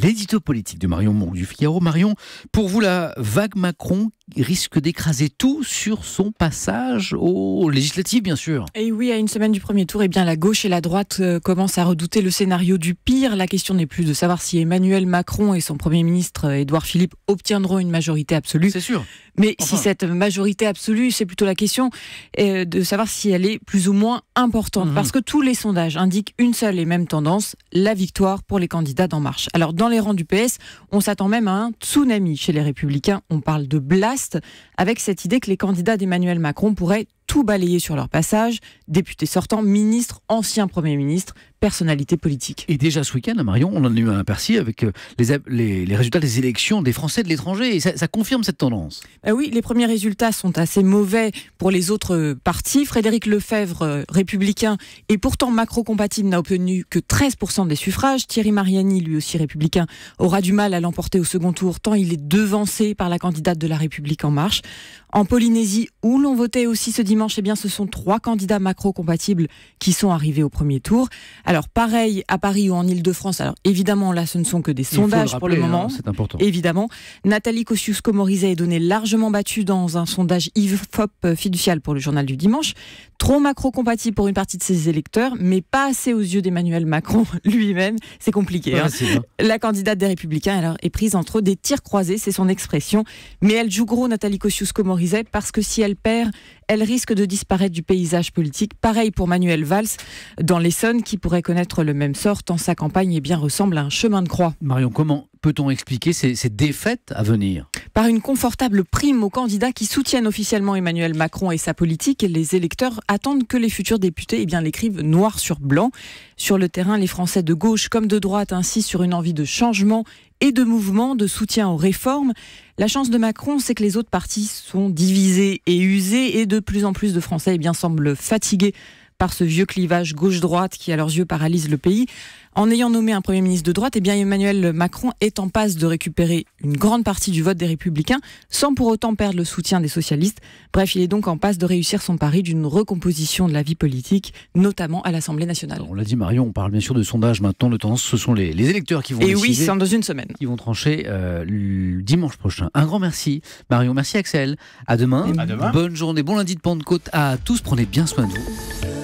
l'édito politique de Marion Mourgue du Figaro. Marion, pour vous, la vague Macron risque d'écraser tout sur son passage aux législatives, bien sûr. Et oui, à une semaine du premier tour, la gauche et la droite commencent à redouter le scénario du pire. La question n'est plus de savoir si Emmanuel Macron et son Premier ministre Édouard Philippe obtiendront une majorité absolue. C'est sûr. Mais si cette majorité absolue, c'est plutôt la question de savoir si elle est plus ou moins importante. Parce que tous les sondages indiquent une seule et même tendance, la victoire pour les candidats d'En Marche. Alors dans les rangs du PS, on s'attend même à un tsunami chez les Républicains. On parle de blast, avec cette idée que les candidats d'Emmanuel Macron pourraient tout balayer sur leur passage, députés sortants, ministres, anciens premiers ministres, personnalités politiques. Et déjà ce week-end, Marion, on en a eu un aperçu avec les résultats des élections des Français de l'étranger, et ça confirme cette tendance. Oui, les premiers résultats sont assez mauvais pour les autres partis. Frédéric Lefebvre, républicain, et pourtant macro-compatible, n'a obtenu que 13% des suffrages. Thierry Mariani, lui aussi républicain, aura du mal à l'emporter au second tour, tant il est devancé par la candidate de La République En Marche. En Polynésie, où l'on votait aussi ce dimanche, ce sont 3 candidats macro-compatibles qui sont arrivés au premier tour. Alors pareil à Paris ou en Ile-de-France, alors évidemment là ce ne sont que des sondages pour le moment, c'est important. Évidemment, Nathalie Kosciusko-Morizet est donnée largement battue dans un sondage IFOP fiducial pour le journal du dimanche. Trop macro-compatible pour une partie de ses électeurs, mais pas assez aux yeux d'Emmanuel Macron lui-même. C'est compliqué. La candidate des Républicains alors, est prise entre des tirs croisés, c'est son expression. Mais elle joue gros, Nathalie Kosciusko-Morizet, parce que si elle perd, elle risque de disparaître du paysage politique. Pareil pour Manuel Valls, dans l'Essonne, qui pourrait connaître le même sort, tant sa campagne ressemble à un chemin de croix. Marion, comment peut-on expliquer ces défaites à venir ? Par une confortable prime aux candidats qui soutiennent officiellement Emmanuel Macron et sa politique. Les électeurs attendent que les futurs députés l'écrivent noir sur blanc. Sur le terrain, les Français de gauche comme de droite insistent sur une envie de changement et de mouvement, de soutien aux réformes. La chance de Macron, c'est que les autres partis sont divisés et usés, et de plus en plus de Français semblent fatigués par ce vieux clivage gauche-droite qui, à leurs yeux, paralyse le pays. En ayant nommé un Premier ministre de droite, Emmanuel Macron est en passe de récupérer une grande partie du vote des Républicains, sans pour autant perdre le soutien des socialistes. Bref, il est donc en passe de réussir son pari d'une recomposition de la vie politique, notamment à l'Assemblée nationale. On l'a dit, Marion, on parle bien sûr de sondage maintenant. De tendance, ce sont les électeurs qui vont décider. Et oui, c'est dans une semaine. Qui vont trancher le dimanche prochain. Un grand merci, Marion. Merci, Axel. À demain. À demain. Bonne journée, bon lundi de Pentecôte à tous. Prenez bien soin de vous.